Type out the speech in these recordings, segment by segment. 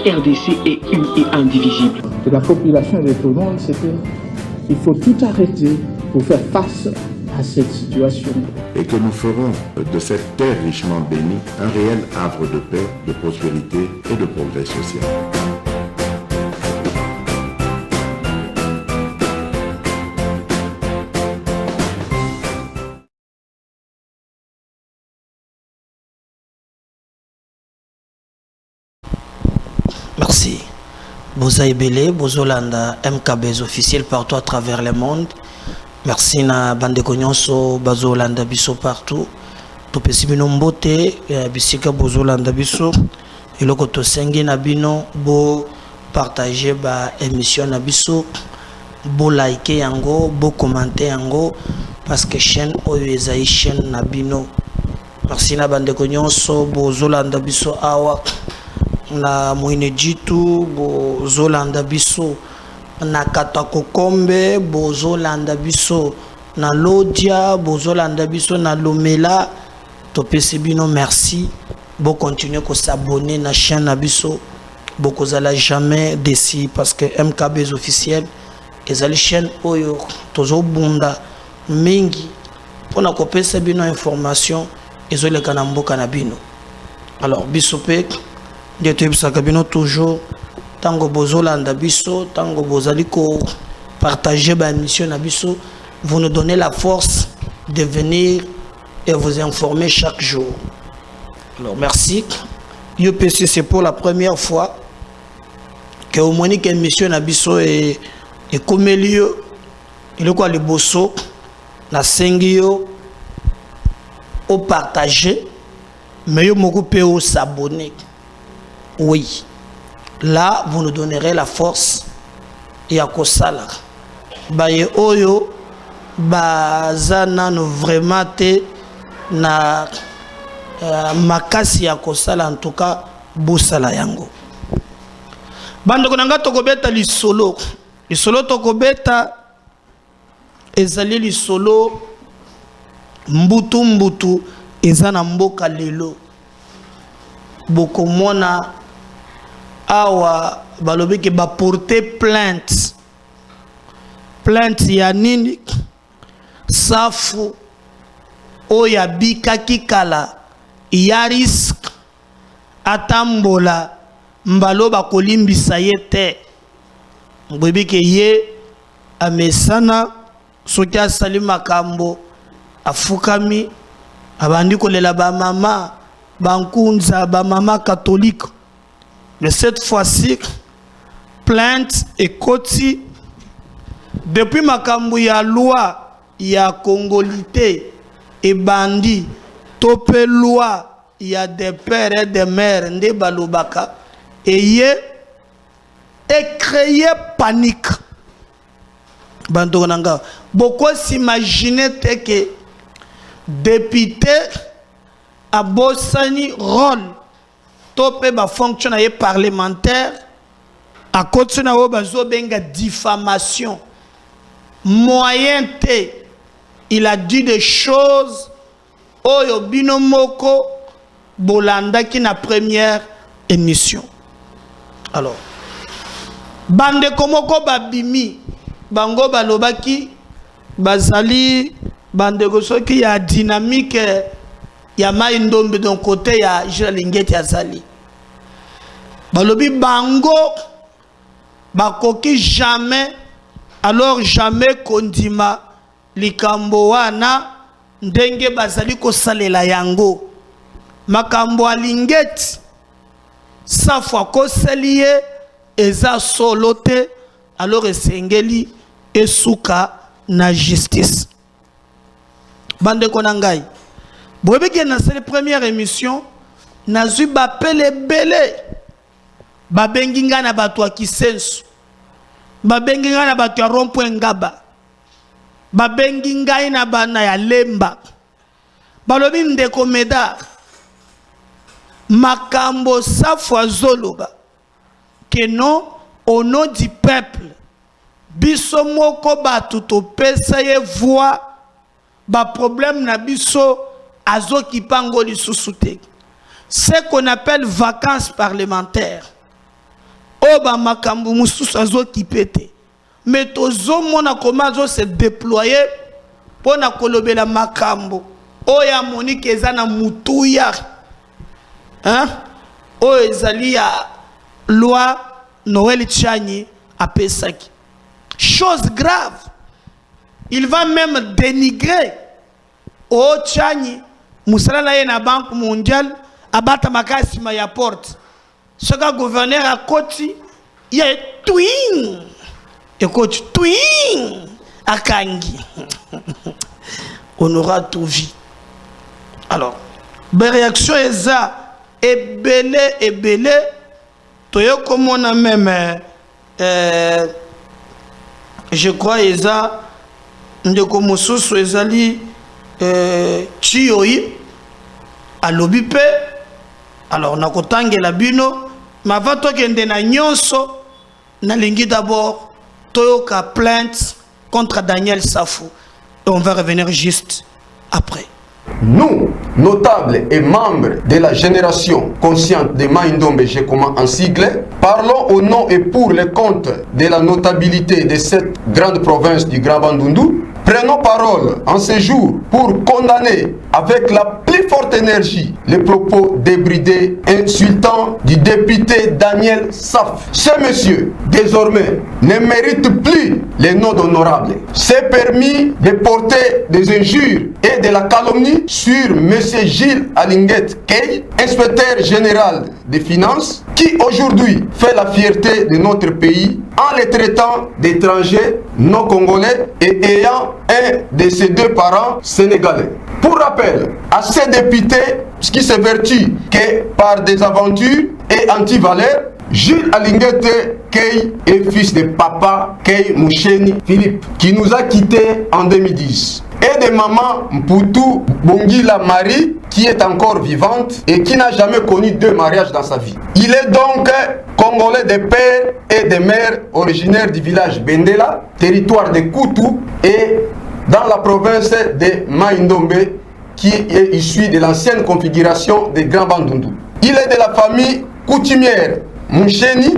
RDC est une et indivisible. De la population de Tonon, c'est qu'il faut tout arrêter pour faire face à cette situation. Et que nous ferons de cette terre richement bénie un réel havre de paix, de prospérité et de progrès social. Merci. Boza Ebele, Bozolanda, MKBs officiels partout à travers le monde. Merci na bande konyonso, Bazolanda biso partout. Topesi bino mbote, bisika Bozolanda biso. Iloko tosengi na bino, bo partager ba émission na biso, bo like yango, bo commenter yango, parce que chaîne oyo ezai chaîne na bino. Merci na bande konyonso, Bozolanda biso awa. Na moine jitu bozolanda biso na katakokombe bozolanda biso na lodia bozolanda biso na lomela topesi bino merci bo continuer ko s'abonner na chaîne na biso bokozala jamais déçu parce que MKBs officiel ezali chaîne oyo tozo bunda mingi pona kopesa bino information ezoleka na mboka na bino. Alors biso pe de toujours tango bozolanda biso tango bozali ko partager ba émission na biso, vous nous donnez la force de venir et vous informer chaque jour. Alors merci. UPC c'est pour la première fois que au moins une émission na biso et comme lieu il est quoi le bosso na sengio au partager mais yo moko pe au s'abonner. Oui, là vous nous donnerez la force et à kosala. Baye oyo bazana no vraiment te na makasi ya kosala en tout cas bosala yango. Bando konanga tokobeta lisolo tokobeta ezali lisolo mbutu ezana mboka lelo bokomona awa balobi ke ba porter plainte ya nini safu oya bika kikala ya risque atambola mbalo bakolimbisa ye te mbobi ke ye amesana soki asali makambo afukami abandi kolela ba mama bankunza ba mama catholique. Mais cette fois-ci, plainte et koti depuis makambu ya loi ya congolité et bandi topé loi ya des pères et des mères nde balobaka et créé panique. Bandonanga beaucoup s'imaginer que député a bossani rôle topé ba fonction parlementaire à côté na bazo benga diffamation moyen te il a dit des choses oyo binomoko bolanda ki na première émission. Alors bande komoko babimi bango balobaki bazali bande soki ya dynamique ya mai ndombe don côté ya Lingeti azali balobi bango bakoki jamais alors jamais kondima likambo wana ndenge bazali kosalela yango makambo ya Lingeti safwa koselie eza solote alors esengeli esuka na justice. Bande konangai bwebeke na cette première émission nazu bapele belé babengi nga na bato ya Kisensu babengi nga na bato ya rond-point Ngaba babengi ngai na bana ya Lemba balobi ndeko Medar makambo safwa zoloba que non au nom du peuple biso moko batu topesa ye voix ba problème na biso azoki pango lisusu te. Ce qu'on appelle vacances parlementaires Oba makambu mususu azo kipete. Mais tozo mona comment zo se déployer pour na kolobela makambu. Oya Monique ezana mutuya. Hein? O ezali ya loi Noël Tchani à Pesaki. Chose grave. Il va même dénigrer au Tchani. Moussala na na Banque mondiale abata makasi ma ya porte. Ce gars gouverneur à Koti, il y a twin. Et coach twin à Kangi. On aura tout vu. Alors, la réaction est ça. Et belé. Toyo comme on a même, je crois, Eza, ndeko mosusu ezali Chiyoi, à l'obipe. Alors, on a kotange la bino, mais avant toi kende na nyonso, na lingi d'abord, toyoka plainte contre Daniel Safou. Et on va revenir juste après. Nous, notables et membres de la génération consciente de Maïndombe Jekoma en sigle, parlons au nom et pour le compte de la notabilité de cette grande province du Grand Bandundu. Prenons parole en ce jour pour condamner avec la plus forte énergie les propos débridés, insultants du député Daniel Saf. Ce monsieur, désormais, ne mérite plus les noms d'honorables. C'est permis de porter des injures et de la calomnie sur monsieur Gilles Alinguet Key, inspecteur général des finances, qui aujourd'hui fait la fierté de notre pays en les traitant d'étrangers non congolais et ayant un de ses deux parents sénégalais. Pour rappel, à ces députés qui se vertuent que par des aventures et anti-valeurs, Gilles Alinguet Key est fils de papa Key Moucheni Philippe, qui nous a quittés en 2010. Et de maman Mpoutou Bongila Marie, qui est encore vivante et qui n'a jamais connu deux mariages dans sa vie. Il est donc congolais de père et de mère, originaire du village Bendela, territoire de Koutou, et dans la province de Maïndombe, qui est issu de l'ancienne configuration des Grands Bandundu. Il est de la famille coutumière Moucheni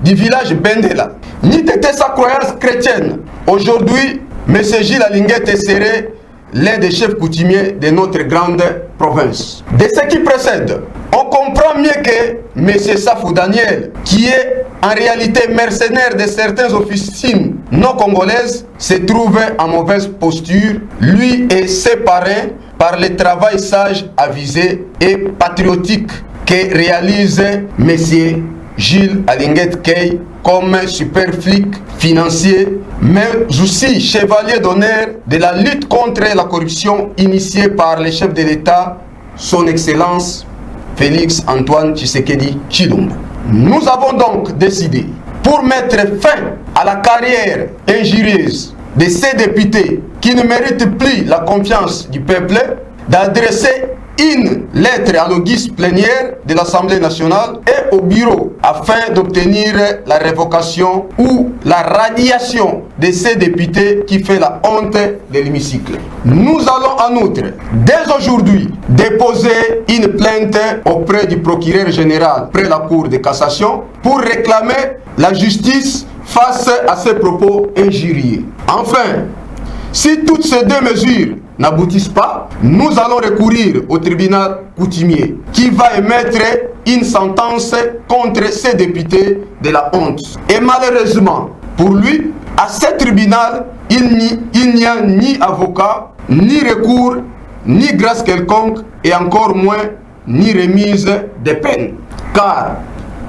du village Bendela. Ni était sa croyance chrétienne. Aujourd'hui, M. Gilles Alinguet serait l'un des chefs coutumiers de notre grande province. De ce qui précède, on comprend mieux que M. Safou Daniel, qui est en réalité mercenaire de certaines officines non congolaises, se trouve en mauvaise posture, lui et ses parrains, par le travail sage, avisé et patriotique que réalise M. Gilles Alinguet Key comme super flic financier, mais aussi chevalier d'honneur de la lutte contre la corruption initiée par le chef de l'État, son Excellence Félix Antoine Tshisekedi Tshilombo. Nous avons donc décidé, pour mettre fin à la carrière injurieuse de ces députés qui ne méritent plus la confiance du peuple, d'adresser une lettre à l'auguste plénière de l'Assemblée nationale et au bureau afin d'obtenir la révocation ou la radiation de ces députés qui fait la honte de l'hémicycle. Nous allons en outre, dès aujourd'hui, déposer une plainte auprès du procureur général près la Cour de cassation pour réclamer la justice face à ces propos injurieux. Enfin, si toutes ces deux mesures n'aboutissent pas, nous allons recourir au tribunal coutumier qui va émettre une sentence contre ces députés de la honte. Et malheureusement, pour lui, à ce tribunal, il n'y a ni avocat, ni recours, ni grâce quelconque, et encore moins, ni remise de peine. Car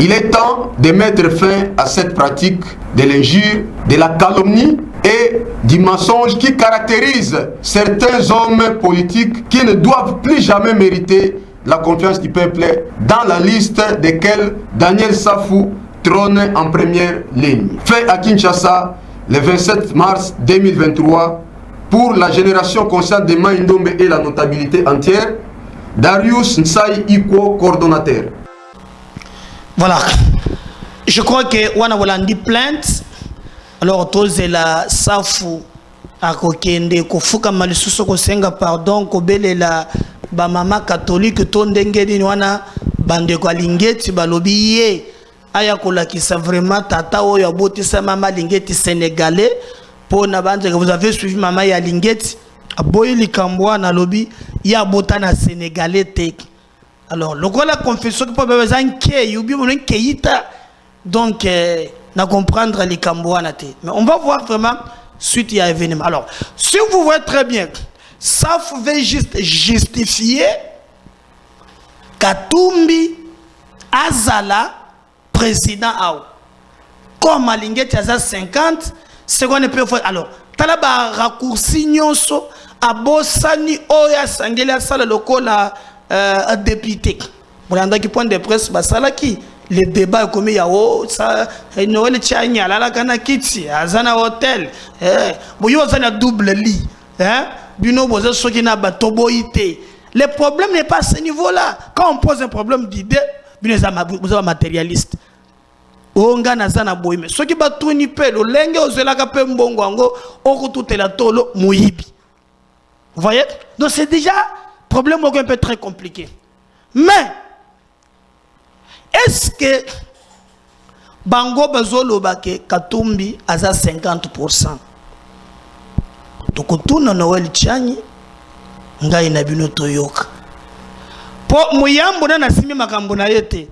il est temps de mettre fin à cette pratique de l'injure, de la calomnie et du mensonge qui caractérise certains hommes politiques qui ne doivent plus jamais mériter la confiance du peuple, dans la liste desquels Daniel Safou trône en première ligne. Fait à Kinshasa le 27 mars 2023 pour la génération consciente de Maïndombe et la notabilité entière, Darius Nsai Iko, coordonnateur. Voilà, je crois que wana volandi plainte. Alors tous la Safou a kokende kofuka malisuso kosenga pardon kobelela ba mama catholique tondengedi wana bande ko alingeti balobi ye aya kolakisa vraiment tata oyo abotisa mama Lingeti sénégalais pour na bande que vous avez suivi mama ya Lingeti aboyi likambo na lobi ya bota na sénégalais tek. Alors le la confession que pas besoin que yubi mon keita donc na comprendre likambo na te. Mais on va voir vraiment suite à événement. Alors si vous voyez très bien ça pouvait juste justifier Katumbi Azala président Ao. Comme Lingeti Aza 50, c'est qu'on peut faire. Alors, talaba raccourci nyonso abosani oya sangela sala lokola député. Bolanda qui point de presse basala qui le débat comme yao ça Noël Tchanya la kana kiti azana hôtel boyo azana double lit bino bozo soki na batoboité. Le problème n'est pas à ce niveau-là. Quand on pose un problème d'idée, vous êtes matérialiste. Onga nazana boime. Ce qui va tout ni pe le lenge ozela ka pe mbongo ango oko tout la tolo muyibi. Vous voyez? Donc c'est déjà problème un peu très compliqué. Mais est-ce que bango bazolo bake Katumbi aza 50%? Donc tout na Noël Tchani ngai na bino toyoka po muyambo na nasimi makambo na yete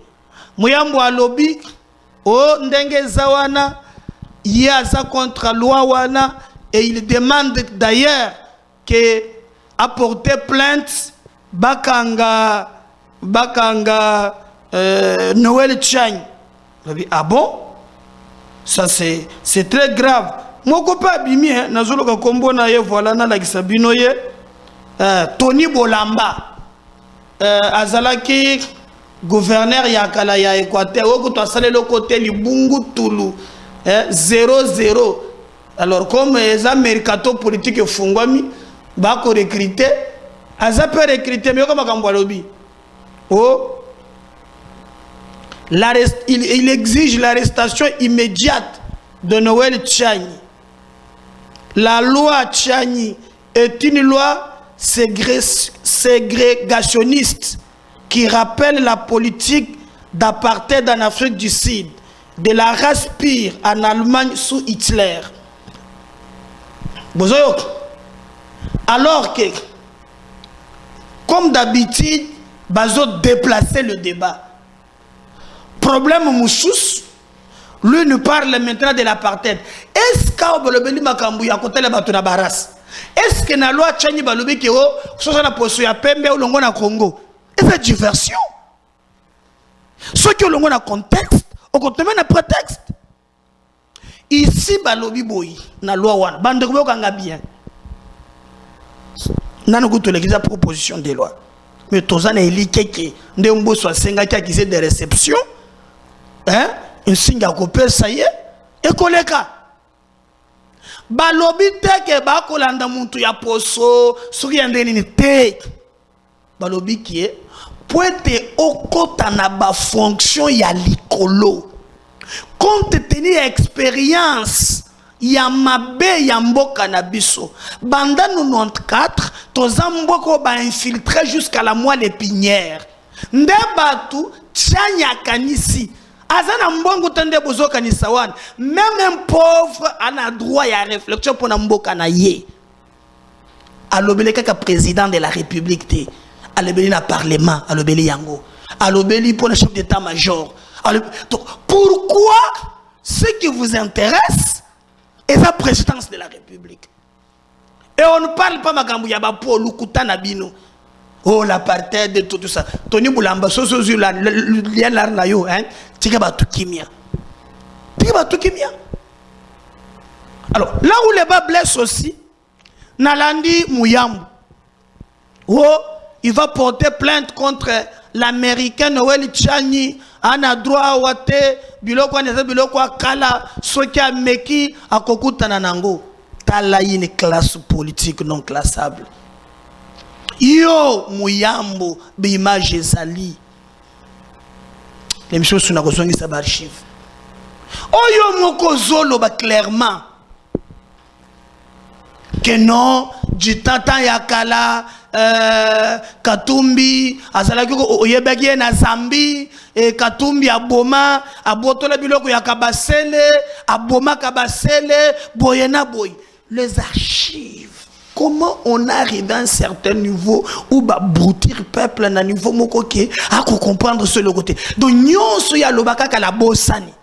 muyambo alobi o ndenge zawana yaza contre loi wana et il demande d'ailleurs que apporter plainte bakanga Noël Tchani. Ah bon, ça c'est très grave. Mon copain bimi nazolo ka kombo na ye voilà na la kisabino ye Tony Bolamba azalaki gouverneur ya kala ya Équateur oko to asale le côté libungu tulu 0-0. Alors comme les mercato politique fungwami ba ko recruter aza peut recruter mais comme makambo lobi oh il exige l'arrestation immédiate de Noël Tchani. La loi Tchani est une loi ségrégationniste qui rappelle la politique d'apartheid en Afrique du Sud, de la race pure en Allemagne sous Hitler. Alors que, comme d'habitude, Bazo déplaçait le débat. Problème Moussous, lui nous parle maintenant de l'apartheid. Est-ce que na loi Tchani balobi ki o soza na poso ya pembe ou longo na Congo? Et cette diversion. Ce qui est longo na contexte, au contenu na prétexte. Ici balobi boy na loi wana bande ko kanga bien. Nanu ko to l'exa proposition de loi. Mais tozana eli keke ndembo so senga ki akise de réception. Hein? Une singa kopé ça y est et koleka. Balobi teke bakolanda muntu ya poso soki yandeni ni te balobi ki pointe okota na ba fonction ya likolo compte tenu expérience ya mabe ya mboka na biso banda 94 toza mboko ba infiltré jusqu'à la moelle épinière nde batu Tchani kanisi azana mbongo tende bozoka ni sawan même un pauvre a droit à réflexion pour na mboka na ye alobeli kaka président de la république te alobeli na parlement alobeli yango alobeli pour le chef d'état-major. Donc pourquoi ce qui vous intéresse est la présidence de la république et on ne parle pas makambu ya ba po lukuta na bino. Oh, l'apartheid de tout ça. Tony Boulamba, sosozu la lien là na yo, hein. Tika ba tukimia. Tika ba tukimia. Alors, là où les bas blessent aussi, Nalandi Mouyambu. Oh, il va porter plainte contre l'américain Noël Tchani. On a droit à wate, biloko neza biloko kala, soki a meki a kokuta nanango. Tala une classe politique non classable. Yo Mouyambo bimage ezali les choses na kozongi sa archive oyo moko zolo ba clairement que non du tata yakala Katumbi azalaki oyebaki na Zambi Katumbi aboma abotola biloko ya Kabasele aboma Kabasele boyena boy. Les archives. Comment on arrive à un certain niveau où bah broutir peuple à un niveau mokoké à comprendre ce le côté. Donc nyonso ya lobaka ka la bossani.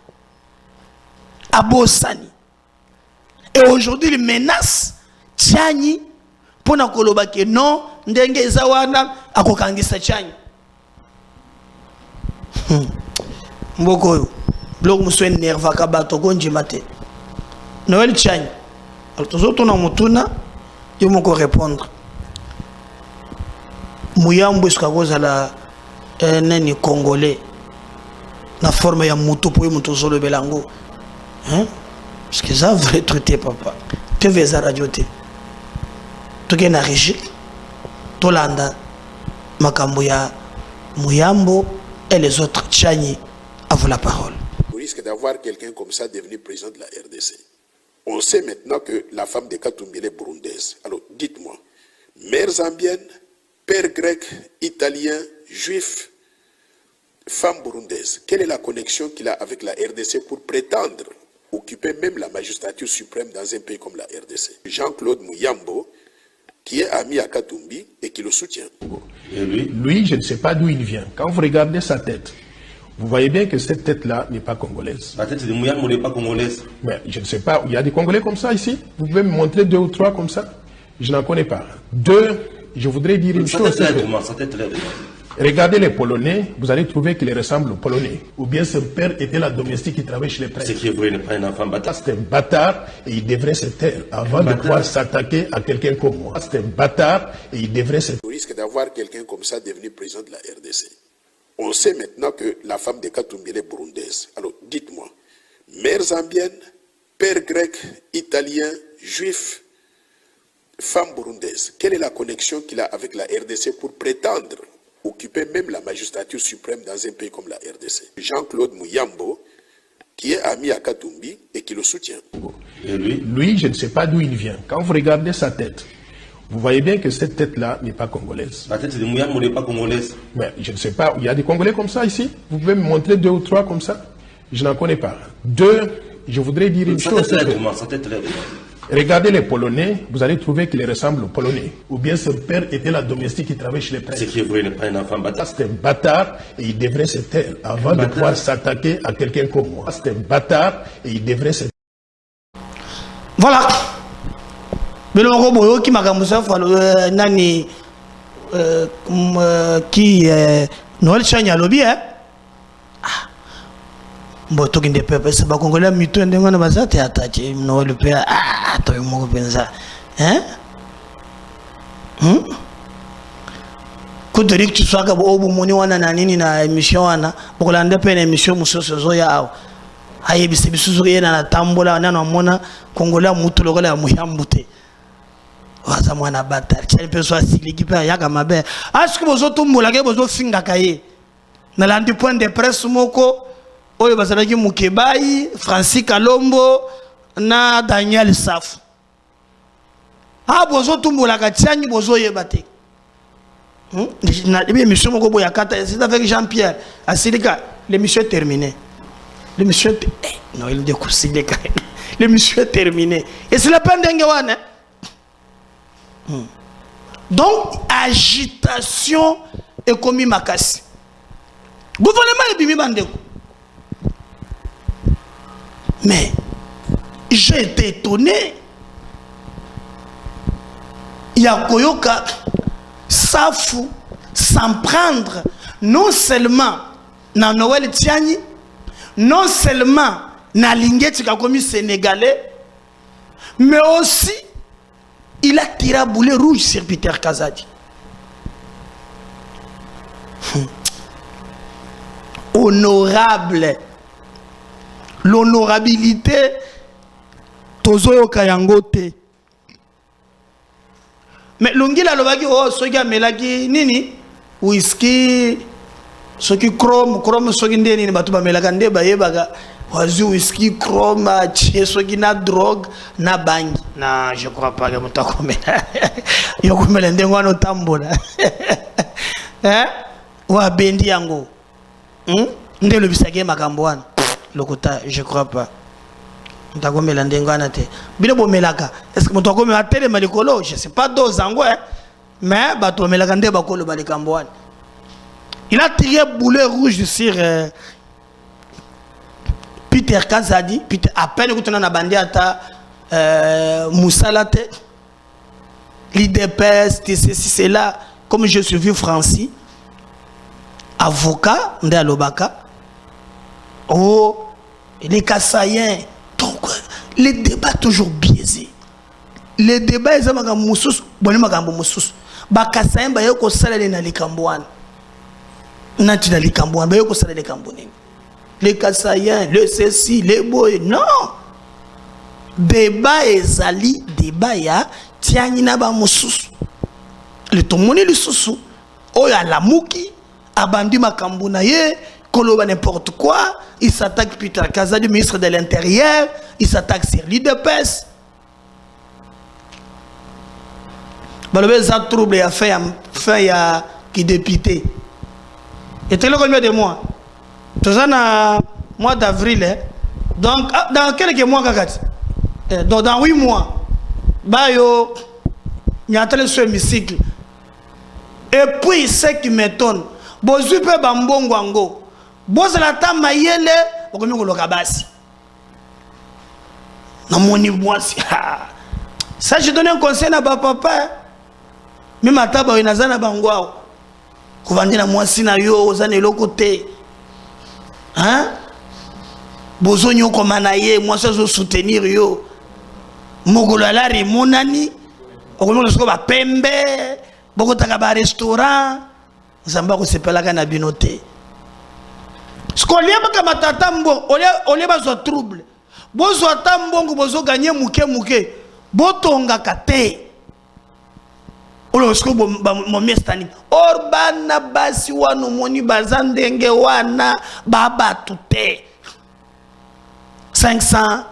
A bossani. Et aujourd'hui les menaces tiani pour na kolobake non ndenge zawana akokangisa tiani. Mboko yo. Blog muso nerva ka bato konji mate. Noël tiani. Alors tous autres na mutuna je vais répondre. Mouyambo est la nani congolais. La forme ya mutu pour mutu solo belango. Hein? Parce que ça vrai traité papa. Tu veux ça radio te. Tu gagnes la régie. Tolanda makambo ya Mouyambo et les autres Tchani à vous la parole. Au risque d'avoir quelqu'un comme ça devenu président de la RDC. On sait maintenant que la femme de Katumbi est burundaise. Alors, dites-moi, mère zambienne, père grec, italien, juif, femme burundaise, quelle est la connexion qu'il a avec la RDC pour prétendre occuper même la magistrature suprême dans un pays comme la RDC? Jean-Claude Mouyambo, qui est ami à Katumbi et qui le soutient. Et lui, je ne sais pas d'où il vient. Quand vous regardez sa tête, vous voyez bien que cette tête-là n'est pas congolaise. La tête de Mouyambo n'est pas congolaise. Mais je ne sais pas, il y a des Congolais comme ça ici. Vous pouvez me montrer 2 ou 3 comme ça? Je n'en connais pas. 2, je voudrais dire une chose. Regardez les Polonais, vous allez trouver qu'ils ressemblent aux Polonais. Ou bien son père était la domestique qui travaillait chez les prêtres. C'est qui est vrai, il n'est pas un enfant bâtard. C'est un bâtard et il devrait se taire avant de pouvoir s'attaquer à quelqu'un comme moi. C'est un bâtard et il devrait se taire. Au risque d'avoir quelqu'un comme ça devenu président de la RDC. On sait maintenant que la femme de Katumbi est burundaise. Alors, dites-moi, mère zambienne, père grec, italien, juif, femme burundaise, quelle est la connexion qu'il a avec la RDC pour prétendre occuper même la magistrature suprême dans un pays comme la RDC? Jean-Claude Mouyambo, qui est ami à Katumbi et qui le soutient. Et lui, je ne sais pas d'où il vient. Quand vous regardez sa tête, vous voyez bien que cette tête-là n'est pas congolaise. La tête de Mouyambo n'est pas congolaise. Mais je ne sais pas, il y a des Congolais comme ça ici. Vous pouvez me montrer 2 ou 3 comme ça? Je n'en connais pas. 2, je voudrais dire une chose. Regardez les Polonais, vous allez trouver qu'ils ressemblent aux Polonais. Ou bien son père était la domestique qui travaillait chez les prêtres. C'est qui est vrai, il n'est pas un enfant bâtard. C'est un bâtard et il devrait se taire avant de pouvoir s'attaquer à quelqu'un comme moi. C'est un bâtard et il devrait se taire. Voilà. Mais le robot qui m'a nani qui Noël Chanya lobby hein. Bon talking de peuple c'est pas congolais mito ndengo na bazate attaché Noël pe to mo pensa hein ko direct tu soka bo obu moni wana na nini na émission wana bokolanda pe na émission musoso zo ya awo haye bisuzu yena na tambola na mona congolais mutu lokola ya Mouyambo. Waza mwana batari tiens peso asiliki pe yaka mabe asko bozo tumbola ke bozo finga kaye na landi point de presse moko oyo bazalaki Mukebai Francis Kalombo na Daniel Safu bozo tumbola ka tianyi bozo yebate na émission moko boya kata c'est avec Jean-Pierre asilika l'émission est terminée l'émission non il de kusile ka l'émission est terminée et c'est la peine d'engewana. Donc, agitation et commis makasi. Gouvernement est bimi bandeko. Mais, j'ai été étonné. Yakoyoka Safu s'en prendre non seulement na Noël Tiani, non seulement na Lingeti Kakomi sénégalais, mais aussi il a tiré à boulet rouge sur Peter Kazadi. Honorable. L'honorabilité, Tozoyo Kayangote. Mais l'ongila lobaki oh soki melaki nini whisky soki chrome soki ndeni batu ba melaka nde bayebaka wazi whisky chrome soki na drogue na bangi na je crois pas que mutako Yoko melende ngwano tambola. Hein? Wa bendi yango. Nde le bisage makambwana. Lokota, je crois pas. Ndako melende ngwana te. Bile bo melaka. Est-ce que motoko me atele malikolo? Je sais pas dos zango hein. Mais bato melaka nde bakolo balikambwana. Il a tiré boulet rouge sur Peter Kazadi. Peter à peine que tu na bandi ata Moussalate. L'IDPS, c'est là, comme je suis vu Francis, avocat, Ndé Alobaka, oh, les Kassaïens, donc, les débats toujours biaisés. Les débats, ils ont moussous, bon, ils ont moussous. Ba Kassaïens, ba yoko salé na likambouane. Nati na likambouane, ba yoko salé les Cambouane. Les Kassaïens, le ceci, les boys, non. Débat ezali, débat ya, tianina ba mususu. Le tomoni le susu. Oya la mouki, abandi makambu na ye, koloba n'importe quoi. Il s'attaque Peter Kazadi, ministre de l'Intérieur. Il s'attaque sur l'IDPS. Balobé ça trouble a fait ya qui député. Et tu le combien de mois? Tout ça na mois d'avril. Donc dans quelques mois kakati. Donc dans 8 mois, Bayo, il y a un seul hémicycle. Et puis, ce qui m'étonne, si vous avez un bon wango, si vous avez un mayele, vous avez un kabasi. Ça, je donne un conseil à papa. Même à table, il y a un bangouao. Vous vendez la moitié na yo, vous avez l'autre côté. Hein? Vous avez un commanaye, moi, je vais soutenir yo. Mogolari monani okomo soko ba pembe boko taka ba restaurant zamba ko sepelaka na binote skolia baka matata mbo ole ba zo trouble bozo atambongo bozo gagner muke botonga kate olo sko mo mestani orbana basi wanu moni bazandenge wana baba tuté 500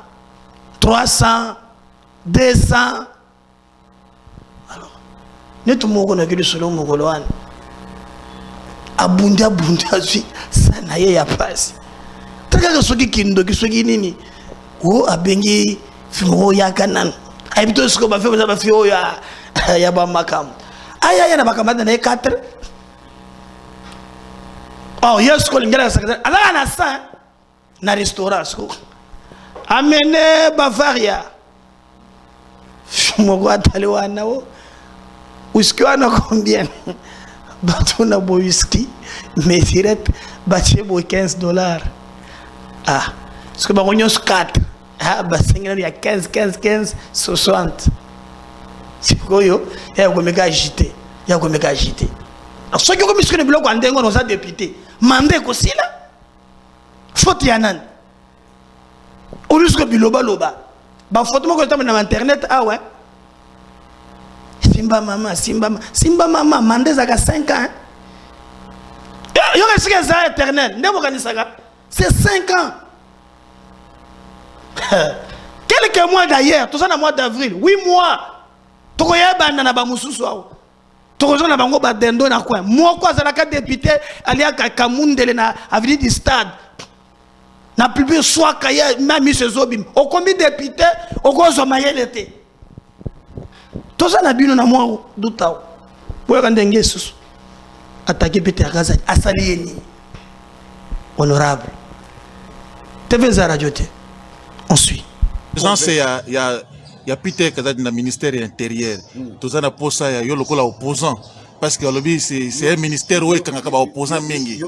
300 200. Alors, nous tout le monde a vu solo Mogoloan. Abunda si ça n'a y a pas. Taka que ce qui kindo qui soit nini. Oh abengi fimo ya kanan. Habito ce qu'on va faire ça fio ya ba makam. Aya na bakamata na 4. Oh yes ko lingala sakata. Ala na ça na restaurant sko. Amenez Bavaria. Mogwa taliwana wo whisky wana combien bato na bo whisky mais direct bache bo $15 ah ce que ba onyos 4 ah ba sengena ya 15 60 sikoyo ya ko meka agité alors ce que comme ce que le bloc andengo nos a député mandé ko sila faute ya nan au lieu que biloba loba ba photo mo ko tama na internet ah ouais Simba mama mandé zaka 5 ans yo ka sika za éternel ndemo kanisaka c'est 5 ans quelques mois d'ailleurs tout ça na mois d'avril 8 mois tokoyeba na ba mususu awo tokozo na bango ba dendo na coin moko azalaka député alia Kamundele na avenue du stade na publié soit kaya même chez Zobim au comité député au gozo mayelete tout ça na bino na moi doutao pour ndenge susu attaquer Peter Kazadi asalieni honorable TV za radio te on suit il y a Peter Kazadi dans le ministère intérieur tout ça na posa ya yo lokola opposant parce que lobby c'est un ministère où quand on opposant mingi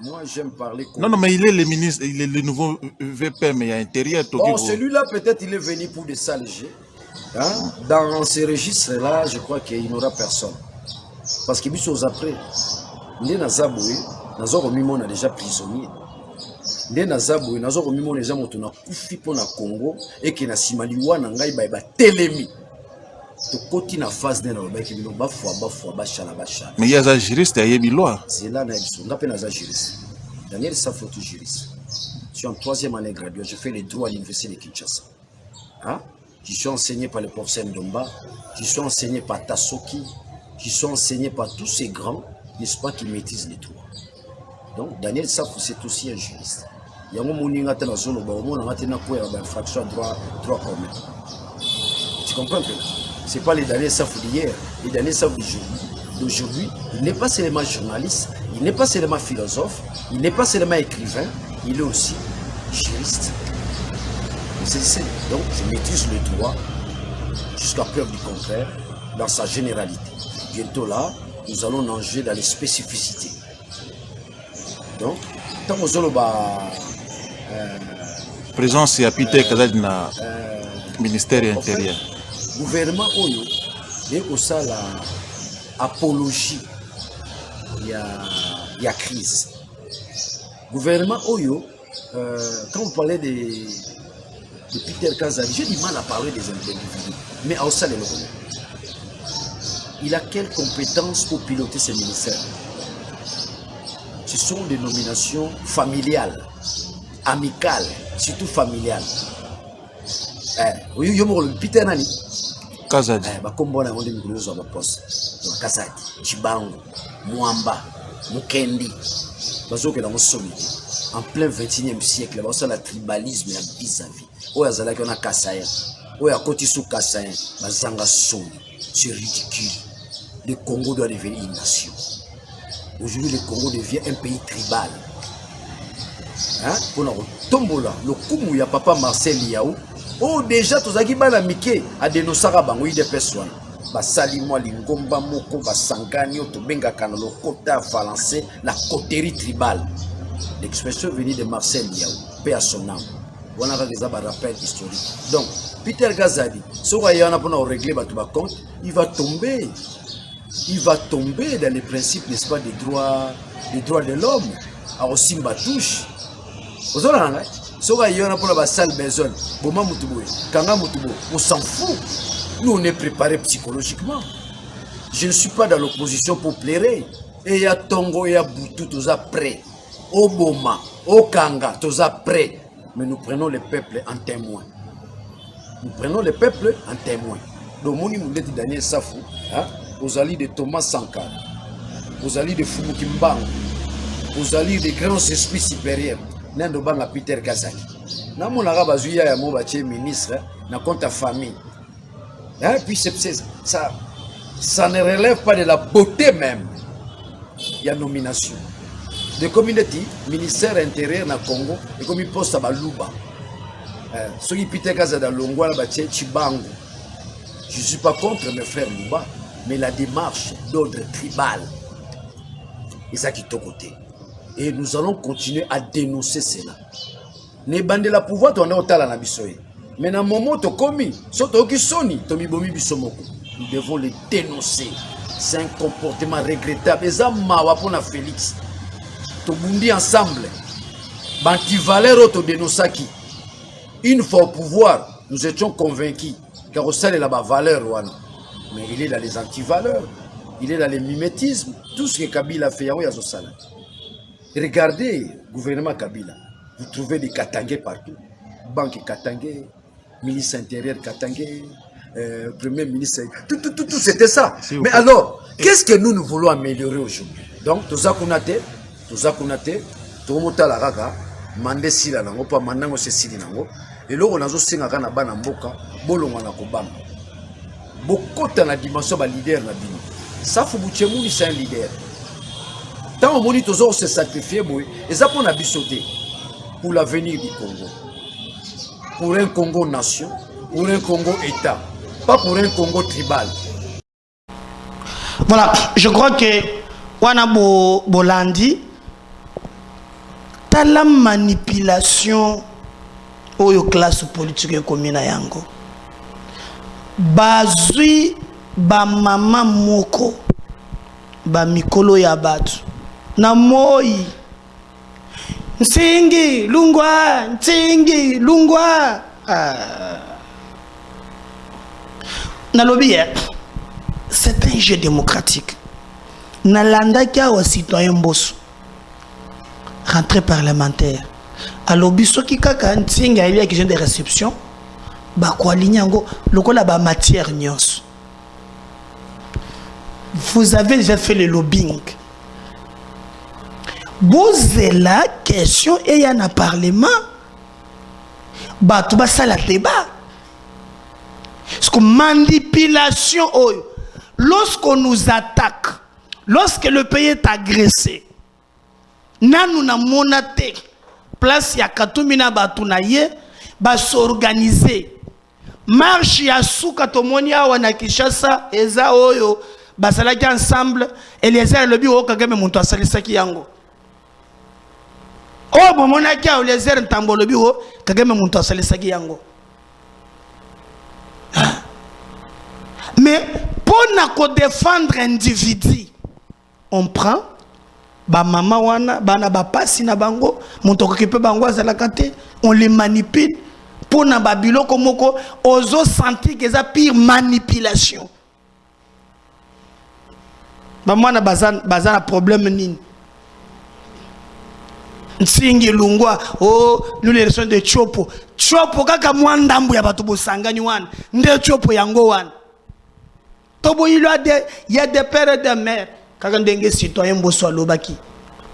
moi j'aime parler non mais il est le ministre, il est le nouveau VPM et intérieur bon celui-là peut-être il est venu pour des salles hein? Dans ces registres-là, je crois qu'il n'y aura personne. Parce que bis après, les Nazaboué, on a déjà prisonnier. Les Nazaboué, on a déjà koufi pour le Congo et que na simaliwa na ngai ba telemi. To koti na phase de na ki bino ba chala. Mais il y a un juriste à Yebiloi. C'est là na biso, ngape na za juriste. Daniel Safotu juriste. Je suis en 3e année graduée, je fais les droits à l'université de Kinshasa. Hein? qui sont enseignés par le professeur Ndomba, qui sont enseignés par Tassoki, qui sont enseignés par tous ces grands, n'est-ce pas, qui maîtrisent les droits. Donc, Daniel Safou, c'est aussi un juriste. Il y a un moment où il y a une infraction à droit commun. Tu comprends que ce n'est pas les Daniel Safou d'hier, les Daniel Safou d'aujourd'hui. Il n'est pas seulement journaliste, il n'est pas seulement philosophe, il n'est pas seulement écrivain, il est aussi juriste. Donc, je maîtrise le droit jusqu'à preuve du contraire dans sa généralité. Bientôt là, nous allons nager dans les spécificités. Donc, tant que nous présence et Peter Kazadi na ministère intérieur. Gouvernement Oyo, et aussi la apologie, il y a crise. Gouvernement Oyo, quand vous parlez de Peter Kazadi, j'ai du mal à parler des individus, mais à Ossa, il a quelles compétences pour piloter ces ministères? Ce sont des nominations familiales, amicales, surtout familiales. Peter Nani Kazadi. Kazadi, Chibango, Mwamba, Mukendi. En plein 21e siècle, il y a le tribalisme vis-à-vis. Il y a Kassaïen, il y a Kotisu Kassaïen, c'est ridicule. Le Congo doit devenir une nation. Aujourd'hui, le Congo devient un pays tribal. Pour tombola, le Koumou, il y a papa Marcel Yaou. Oh, déjà, tous les gens qui ont dénoncé des personnes. Basali moi lingomba moko basangani otobenga kana lokota valancé la coterie tribale. L'expression venue de Marcel Yaou, paix à son âme. On a des rappels historiques. Donc, Peter Kazadi, si on a régler votre compte, il va tomber. Il va tomber dans les principes, n'est-ce pas, des droits de l'homme. À Osimba touche. Vous avez vu? Si on a la salle besoin, on s'en fout. Nous, on est préparés psychologiquement. Je ne suis pas dans l'opposition pour plaire. Et il y a Tongo, il y a Boutou, tous prêts. Oboma, Okanga, tous prêts. Mais nous prenons le peuple en témoin. Nous prenons le peuple en témoin. Donc, mon nom est Daniel Safou, aux alliés de Thomas Sankara, aux alliés de Fubuki Mbango, aux alliés des grands esprits supérieurs. Nando Banga Peter Kazadi. Na mon arabe azuya ya mo batie ministre na compte ta famille. Et puis ça ne relève pas de la beauté même. Il y a nomination. De communauté, ministère intérieur na Congo et comme il poste à Baluba. Ce qui Peter Kazadi dans Longwa batie Chibango. Je ne suis pas contre mes frères Luba, mais la démarche d'ordre tribal. Et ça qui est au côté. Et nous allons continuer à dénoncer cela. Ne bande la pouvoir, on est au talent à Bissoye. Mais dans le moment où tu as commis, nous devons les dénoncer. C'est un comportement regrettable. Et ça, pour Félix. Tu bundi ensemble. Bantivalero te dénonçaki. Une fois au pouvoir, nous étions convaincus car au sein de la valeur. Mais il est dans les antivaleurs. Il est dans les mimétismes. Tout ce que Kabila a fait, il y a ça. Regardez le gouvernement Kabila. Vous trouvez des Katangais partout. Banque Katangais, ministre intérieur Katangais, premier ministre. Tout c'était ça. Mais alors, qu'est-ce que nous voulons améliorer aujourd'hui? Donc, tout ça qu'on a fait, tout ça le la raga, mandé sila nango, pas manango se sili nango. Et là, on a aussi un gana bana mboka, bolonga na kobanga. Beaucoup dans la dimension de leader na bino. Ça faut Bouchemouli, c'est un leader. Tant on moni toujours se sacrifier, et ça pour abissoter pour l'avenir du Congo. Pour un Congo nation, pour un Congo État, pas pour un Congo tribal. Voilà, je crois que Wana Bolandi, t'as la manipulation aux classes politiques comme yango. Bazui ba mama moko ba mikolo ya batu na moi nsingi lungwa na lobby c'est un jeu démocratique na landa kia wa citoyen bosso rentrée parlementaire à lobby soki kaka nsingi il y a question de réception ba ko aligner lokola ba matière nyonso. Vous avez déjà fait le lobbying. Posez la question et il y a un parlement. Bah, tu vas ça la débat. Parce que manipulation, lorsqu'on nous attaque, lorsque le pays est agressé, nous na monaté, place ya katumina batunaye, ba s'organiser. Marche ya souka tomoni awa na Kinshasa, eza oyo, ba salaki ensemble, Eliezer le bureau kagame muntu asalisaki yango. Oh, bon, mon aki a Eliezer ntambo le bureau kagame muntu asalisaki yango. Mais pour nous défendre individu, on prend ba maman wana bana ba pasi na bango, muntu okipe bango azalakate, on les manipule pour na babilo komoko ozo sentir que ça pire manipulation. Ba mwana bazana problème nini? Nsingi lungwa nous les leçons de chopo kaka mwandambu ya batu bosangani wana nde chopo yango wana tobo il y a des pères et des mères kaka ndenge citoyen boso alobaki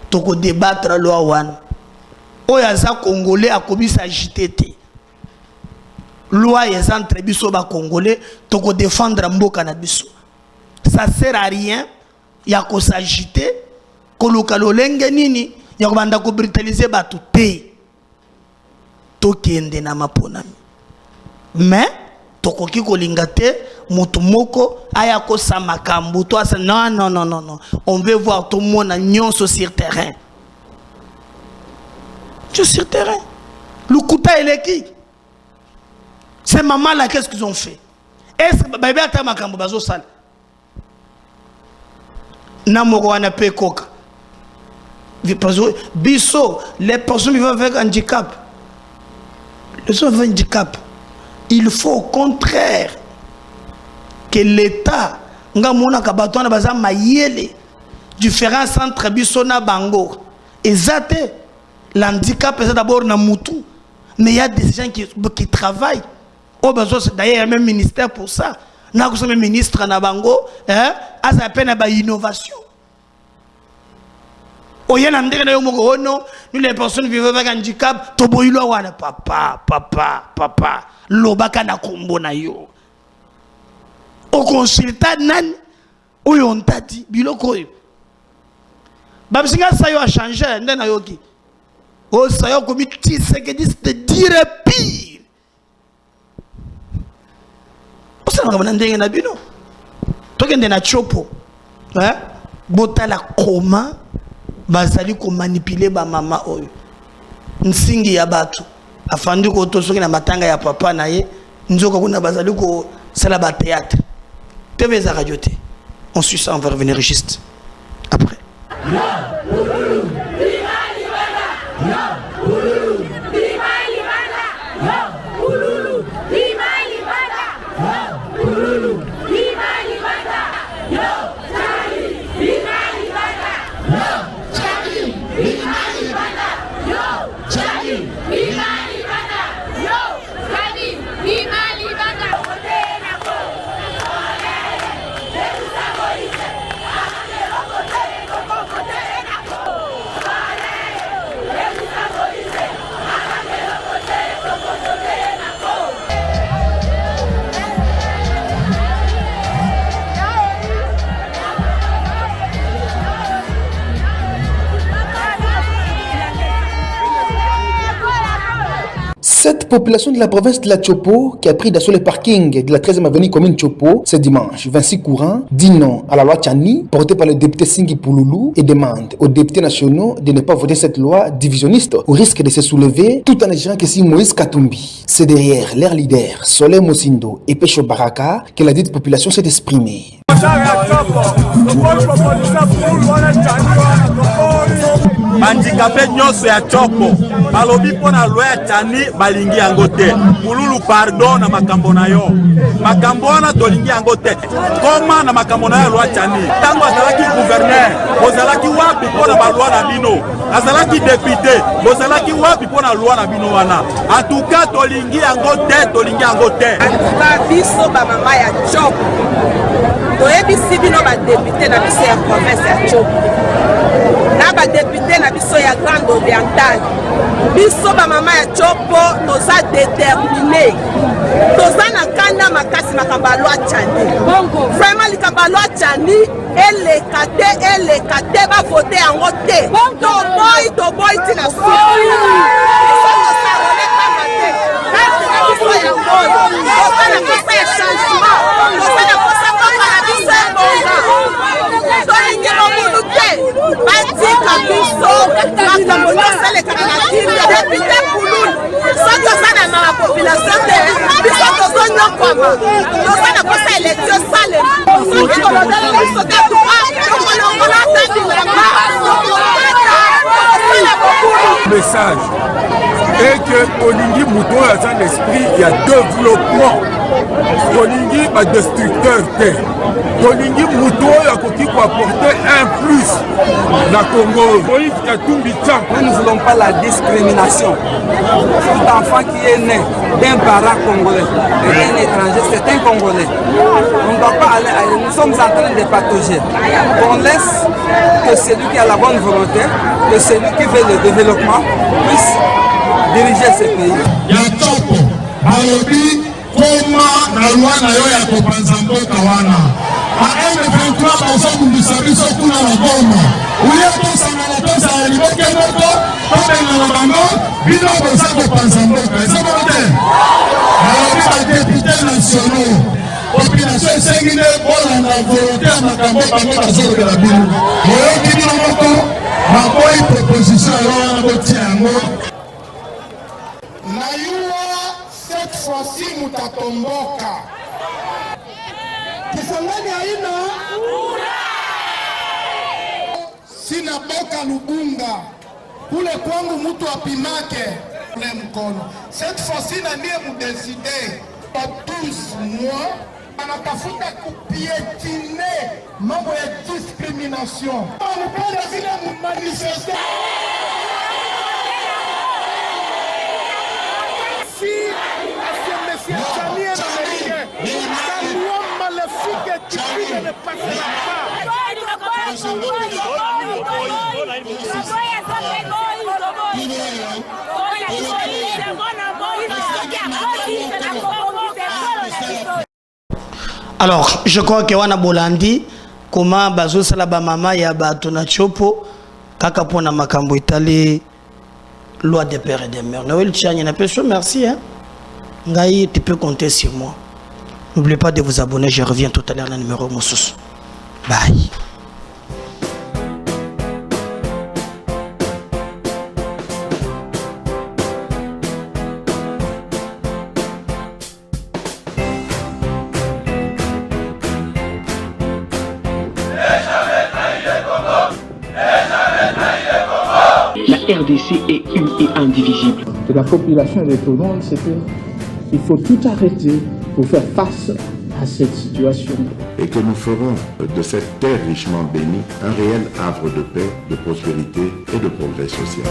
toko débattre loi wana oya za congolais akobisa JTT loi ya entre biso ba congolais toko défendre mboka na biso ça sert à rien ya ko s'agiter koluka lolenge nini ya kubanda ko brutaliser batu te tokende na maponami mais tokoki kolinga te mutu moko aya ko samakambu to asa non on veut voir tout le monde nyonso sur terrain sur terrain le kuta eleki c'est maman là qu'est-ce qu'ils ont fait est-ce que bébé ata makambu bazo sala na moko wana pe koka biso les personnes vivant avec handicap il faut au contraire que l'État ngamona kabatona baza mayele différence entre biso na bango ezate l'handicap c'est d'abord na mutu mais il y a des gens qui travaillent au besoin d'ailleurs il y a même ministère pour ça na ko même ministre na bango asa peine ba innovation. Oh, y a non, nous les personnes vivant avec handicap, toboilo wana papa, lobaka na kombo na yo. Au consultat nan, où on t'a dit, biloko yo. Babsinga sayo a changé, ndena yoki. Oh, sayo komi tisse que dit de dire pire. On s'en va ndenge na bino. Tokende na chopo. Bota la comment bazali ko manipuler ba mama oyo nsingi ya batu afandi ko tosoki na matanga ya papa na ye nzoka kuna bazali ko sala ba théâtre TV za radio te on suit ça, on va revenir juste après. Cette population de la province de la Chopo, qui a pris d'assaut le parking de la 13e avenue commune Chopo ce dimanche 26 courant, dit non à la loi Tchani, portée par le député Singi Pouloulou, et demande aux députés nationaux de ne pas voter cette loi divisionniste, au risque de se soulever, tout en exigant que si Moïse Katumbi, c'est derrière leurs leaders, Solé Mosindo et Pécho Baraka, que la dite population s'est exprimée. Bandika handicapé nyonso ya chopo balobi mpona loi ya Tchani balingi yango te. Pululu pardon na makambo na yo. Makambo wana tolingi yango te. Koma na makambo na yo loi Tchani. Tango azalaki gouverneur, bozalaki wapi mpona baloi na bino? Azalaki député, bozalaki wapi mpona loi na bino wana? En tout cas tolingi yango te, tolingi yango te. Biso ba mama ya chopo. Toyebisi bino ba député na biso ya province ya chopo. Na ba député na biso ya Grande Orientale. Biso ba mama ya chopo toza déterminé. Toza na kanda makasi makambo ya loi Tchani. Vraiment likambo ya loi Tchani eleka te ba voter yango te. Toboy tina so. Message et que Olingi Mouton a un esprit, il y a développement. Olingi a destructeur. Olingi Mouton a qui peut apporter un plus. La Congo, nous ne voulons pas la discrimination. Tout enfant qui est né d'un parent congolais et d'un étranger, c'est un Congolais. On ne doit pas aller ailleurs. Nous sommes en train de patauger. On laisse que celui qui a la bonne volonté, que celui qui veut le développement puisse diriger ce pays. Yatoko, alobi, koma na loi na yo ya kopanza mboka wana. A M23 bazokundisa biso kuna na Goma. Uye tosanga na tosa ya liboke moko, tobenga na bango, bino boza kopanza mboka. Eza mote. Alobi ba députés nationaux. Population esengi nde kolanda volonté ya makambo bango bazolobela bino. Oyoki bino moko, bakoyi proposition ya wana botia yango. Nayua cette fois-ci mutatomboka. Kisangani haina sina boka Lubunga kule kwangu mtu apimake ule mkono. Cette fois-ci na ndiye mudeside kwa 12 mois anatafuta kupietine mambo ya discrimination. Mpenda vile mumanifeste si monsieur Tchani est américain, la loi maléfique et stupide ne passera pas. Alors, je crois que wana bolandi comment bazo sala ba mama ya bato na chopo kaka pona makambo itali loi des pères et des mères. Noël Tchani na peso merci hein. Ngai tu peux compter sur moi. N'oubliez pas de vous abonner, je reviens tout à l'heure dans le numéro Moussous. Bye. La RDC est une et indivisible. De la population et de tout le monde, c'est qu'il faut tout arrêter pour faire face à cette situation. Et que nous ferons de cette terre richement bénie un réel havre de paix, de prospérité et de progrès social.